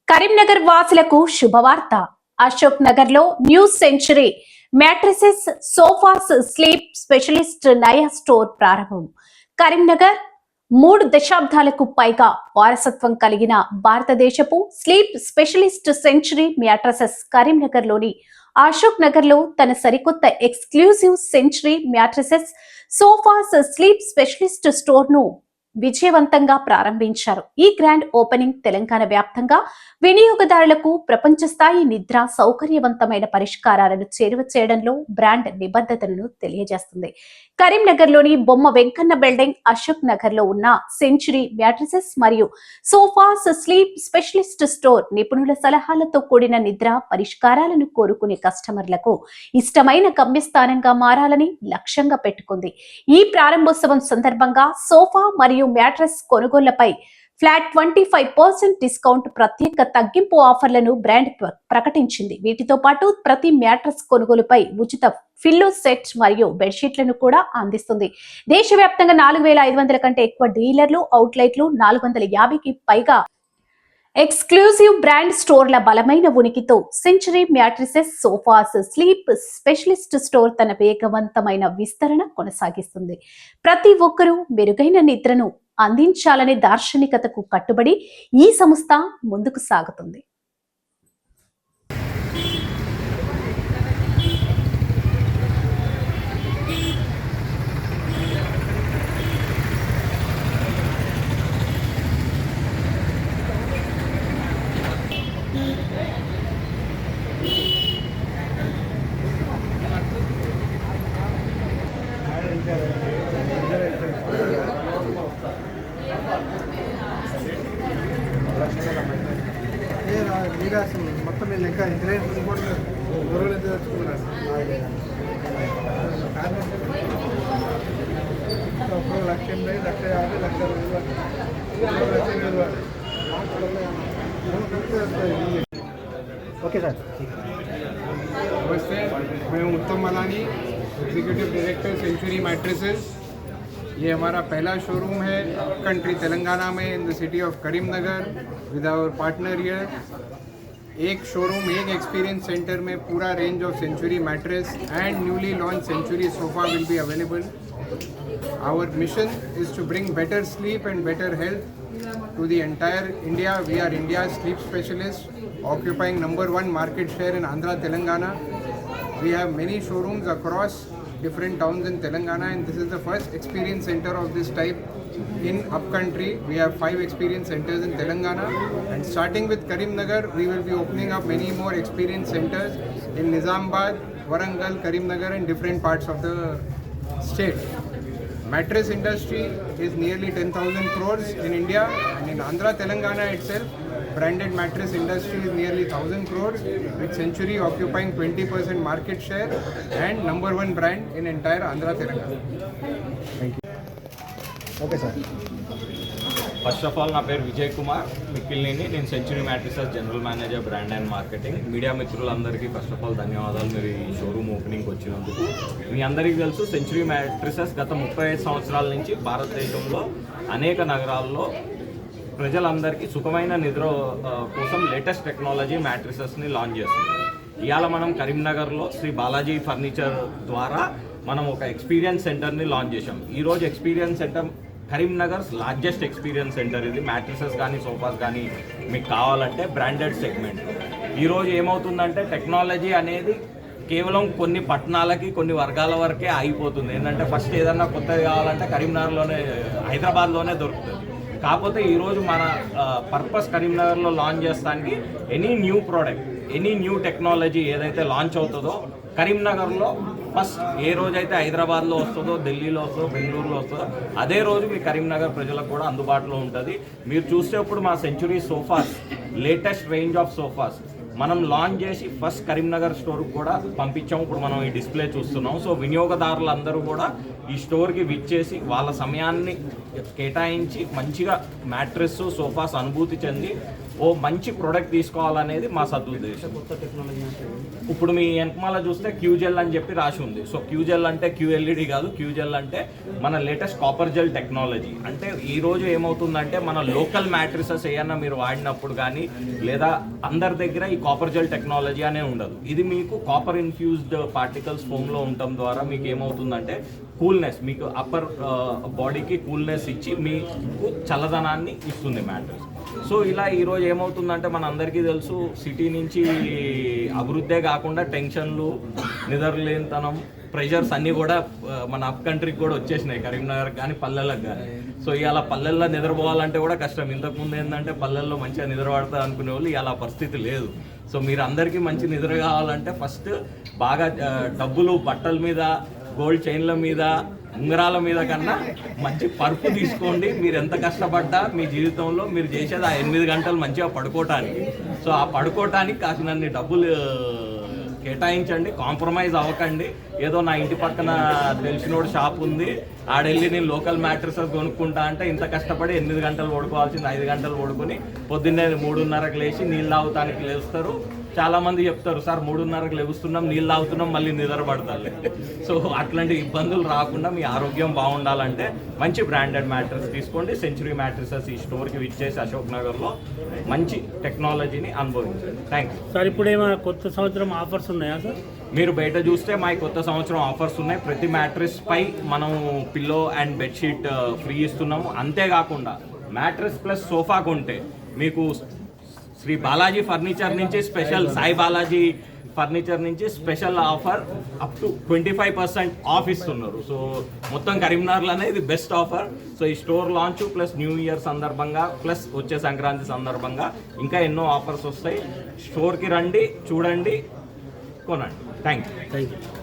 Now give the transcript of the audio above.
కరీంనగర్ వాసులకు శుభవార్త. అశోక్ నగర్ లో new century mattresses sofas sleep specialist నయా స్టోర్ ప్రారంభం. కరీంనగర్ 3 దశాబ్దాలకు పైగా వారసత్వం కలిగిన భారతదేశపు sleep specialist century mattresses Karimnagar లోని అశోక్ నగర్ లో తన సరికొత్త exclusive century mattresses sofas sleep specialist store ను విజయవంతంగా ప్రారంభించారు. ఈ గ్రాండ్ ఓపెనింగ్ తెలంగాణ వ్యాప్తంగా వినియోగదారులకు ప్రపంచ స్థాయి నిద్ర సౌకర్యవంతమైన పరిష్కారాలను చేరువ చేయడంలో బ్రాండ్ నిబద్ధతలను తెలియజేస్తుంది. కరీంనగర్ లోని బొమ్మ వెంకన్న బిల్డింగ్ అశోక్ నగర్ లో ఉన్న సెంచురీ మ్యాట్రిసెస్ మరియు సోఫాస్ స్లీప్ స్పెషలిస్ట్ స్టోర్ నిపుణుల సలహాలతో కూడిన నిద్ర పరిష్కారాలను కోరుకునే కస్టమర్లకు ఇష్టమైన గమ్యస్థానంగా మారాలని లక్ష్యంగా పెట్టుకుంది. ఈ ప్రారంభోత్సవం సందర్భంగా సోఫా మరియు మ్యాట్రెస్ కొనుగోళ్లపై ఫ్లాట్ 25% డిస్కౌంట్ ప్రత్యేక తగ్గింపు ఆఫర్లను బ్రాండ్ ప్రకటించింది. వీటితో పాటు ప్రతి మ్యాట్రెస్ కొనుగోలుపై ఉచిత పిల్లో సెట్ మరియు బెడ్షీట్లను కూడా అందిస్తుంది. దేశవ్యాప్తంగా 4500 కంటే ఎక్కువ డీలర్లు, అవుట్లెట్లు, 450కి పైగా ఎక్స్క్లూజివ్ బ్రాండ్ స్టోర్ల బలమైన ఉనికితో century mattresses sofas sleep specialist store తన వేగవంతమైన విస్తరణ కొనసాగిస్తుంది. ప్రతి ఒక్కరూ మెరుగైన నిద్రను అందించాలనే దార్శనికతకు కట్టుబడి ఈ సంస్థ ముందుకు సాగుతుంది. మొత్తం నేను లెక్క ఇంజనీరింగ్ గొర్రెలు ఎంత తెచ్చుకున్నాను. ఒక్కొక్క 1,80,000, 1,50,000, 1,20,000. Okay sir. नमस्ते, मैं Uttam Malani, executive director Century Mattresses. ये हमारा पहला शोरूम है कंट्री तेलंगाना में in the city of Karimnagar with our partner here. एक शोरूम, एक एक्सपीरियंस सेंटर में पूरा range of Century mattress and newly launch Century sofa will be available. Our mission is to bring better sleep and better health to the entire India. We are India's sleep specialist, occupying #1 market share in Andhra, Telangana. We have many showrooms across different towns in Telangana, and this is the first experience center of this type in upcountry. We have 5 experience centers in Telangana, and starting with Karimnagar, we will be opening up many more experience centers in Nizamabad, Warangal, Karimnagar, and different parts of the state. Mattress industry is nearly 10,000 crores in India, and in Andhra Telangana itself, branded mattress industry is nearly 1,000 crores, with Century occupying 20% market share and #1 brand in entire Andhra Telangana. Thank you. Okay sir. First of all నా పేరు విజయ్ కుమార్ మిక్కిలినేని. నేను century matrices general manager brand and marketing. Media మిత్రులందరికీ first of all ధన్యవాదాలు మీరు ఈ showroom ఓపెనింగ్కి వచ్చినందుకు. మీ అందరికీ తెలుసు సెంచురీ మ్యాట్రిసెస్ గత 35 సంవత్సరాల నుంచి భారతదేశంలో అనేక నగరాల్లో ప్రజలందరికీ సుఖమైన నిద్ర కోసం లేటెస్ట్ టెక్నాలజీ మ్యాట్రిసెస్ని లాంచ్ చేస్తుంది. ఇవాళ మనం కరీంనగర్లో శ్రీ బాలాజీ ఫర్నిచర్ ద్వారా మనం ఒక ఎక్స్పీరియన్స్ సెంటర్ని లాంచ్ చేసాం. ఈరోజు experience centre Karimnagar's largest experience centre ఇది. మ్యాట్రిసెస్ కానీ సోఫాస్ కానీ మీకు కావాలంటే బ్రాండెడ్ సెగ్మెంట్. ఈరోజు ఏమవుతుందంటే టెక్నాలజీ అనేది కేవలం కొన్ని పట్టణాలకి కొన్ని వర్గాల వరకే ఆగిపోతుంది. ఏంటంటే ఫస్ట్ ఏదన్నా కొత్తది కావాలంటే కరీంనగర్లోనే, హైదరాబాద్లోనే దొరుకుతుంది. కాకపోతే ఈరోజు మన పర్పస్ కరీంనగర్లో లాంచ్ చేస్తానికి any new product, any new technology ఏదైతే లాంచ్ అవుతుందో కరీంనగర్లో ఫస్ట్ ఏ రోజైతే హైదరాబాద్లో వస్తుందో, ఢిల్లీలో వస్తుందో, బెంగళూరులో వస్తుందో అదే రోజు మీ కరీంనగర్ ప్రజలకు కూడా అందుబాటులో ఉంటుంది. మీరు చూసేప్పుడు మా century sofas, latest range of sofas మనం లాంచ్ చేసి ఫస్ట్ కరీంనగర్ స్టోర్కి కూడా పంపించాము. ఇప్పుడు మనం ఈ డిస్ప్లే చూస్తున్నాం. సో వినియోగదారులందరూ కూడా ఈ స్టోర్కి విచ్చేసి వాళ్ళ సమయాన్ని కేటాయించి మంచిగా మ్యాట్రెస్, సోఫాస్ అనుభూతి చెంది ఓ మంచి ప్రోడక్ట్ తీసుకోవాలనేది మా సదుద్దేశం. ఇప్పుడు మీ వెనకమాల చూస్తే క్యూజెల్ అని చెప్పి రాసి ఉంది. సో క్యూజెల్ అంటే QLED కాదు, క్యూజెల్ అంటే మన లేటెస్ట్ కాపర్ జెల్ టెక్నాలజీ. అంటే ఈరోజు ఏమవుతుందంటే మన లోకల్ మ్యాట్రిసెస్ ఏమన్నా మీరు వాడినప్పుడు కానీ లేదా అందరి దగ్గర ఈ కాపర్ జెల్ టెక్నాలజీ అనే ఉండదు. ఇది మీకు కాపర్ ఇన్ఫ్యూజ్డ్ పార్టికల్స్ ఫోమ్లో ఉండటం ద్వారా మీకు ఏమవుతుందంటే కూల్నెస్, మీకు అప్పర్ బాడీకి కూల్నెస్ ఇచ్చి మీకు చల్లదనాన్ని ఇస్తుంది మ్యాట్రెస్. సో ఇలా ఈరోజు ఏమవుతుందంటే మన అందరికీ తెలుసు, సిటీ నుంచి అభివృద్ధే కాకుండా టెన్షన్లు, నిద్రలేనితనం, ప్రెషర్స్ అన్నీ కూడా మన అప్ కంట్రీకి కూడా వచ్చేసినాయి, కరీంనగర్ కానీ పల్లెలకు కానీ. సో ఇవాళ పల్లెల్లో నిద్రపోవాలంటే కూడా కష్టం. ఇంతకుముందు ఏంటంటే పల్లెల్లో మంచిగా నిద్ర పడతా అనుకునే వాళ్ళు ఇవాళ పరిస్థితి లేదు. సో మీరు అందరికీ మంచి నిద్ర కావాలంటే ఫస్ట్ బాగా డబ్బులు బట్టల మీద, గోల్డ్ చైన్ల మీద, ఉంగరాల మీద కన్నా మంచి పరుపు తీసుకోండి. మీరు ఎంత కష్టపడ్డా మీ జీవితంలో మీరు చేసేది ఆ 8 గంటలు మంచిగా పడుకోవటానికి. సో ఆ పడుకోవటానికి కాసినన్ని డబ్బులు కేటాయించండి, కాంప్రమైజ్ అవ్వకండి. ఏదో నా ఇంటి పక్కన తెలిసినోడు షాప్ ఉంది, ఆడెళ్ళి నేను లోకల్ మ్యాట్రెసెస్ కొనుక్కుంటా అంటే ఇంత కష్టపడి 8 గంటలు పడుకోవాల్సింది 5 గంటలు పడుకొని పొద్దున్నే 3:30కి లేచి నీళ్ళు తాగుతానికి లేస్తారు. చాలామంది చెప్తారు, సార్ 3:30కి లేస్తున్నాం, నీళ్ళు తాగుతున్నాం, మళ్ళీ నిద్ర పడతారు. సో అట్లాంటి ఇబ్బందులు రాకుండా మీ ఆరోగ్యం బాగుండాలంటే మంచి బ్రాండెడ్ మ్యాట్రెస్ తీసుకోండి. సెంచురీ మ్యాట్రెసెస్ ఈ స్టోర్కి విచ్చేసి అశోక్ నగర్లో మంచి టెక్నాలజీని అనుభవించండి. Thank you sir. ఇప్పుడు ఏమైనా కొత్త సంవత్సరం ఆఫర్స్ ఉన్నాయా సార్? మీరు బయట చూస్తే మా కొత్త సంవత్సరం ఆఫర్స్ ఉన్నాయి. ప్రతి మ్యాట్రెస్ పై మనం పిల్లో అండ్ బెడ్షీట్ ఫ్రీ ఇస్తున్నాము. అంతేకాకుండా మ్యాట్రెస్ ప్లస్ సోఫా కొంటే మీకు శ్రీ బాలాజీ ఫర్నిచర్ నుంచి స్పెషల్, సాయి బాలాజీ ఫర్నిచర్ నుంచి special offer up to 25% of ఇస్తున్నారు. సో మొత్తం కరీంనగర్లోనే ఇది బెస్ట్ ఆఫర్. సో ఈ store launch plus new year సందర్భంగా ప్లస్ వచ్చే సంక్రాంతి సందర్భంగా ఇంకా ఎన్నో ఆఫర్స్ వస్తాయి. స్టోర్కి రండి, చూడండి, కొనండి. Thank you.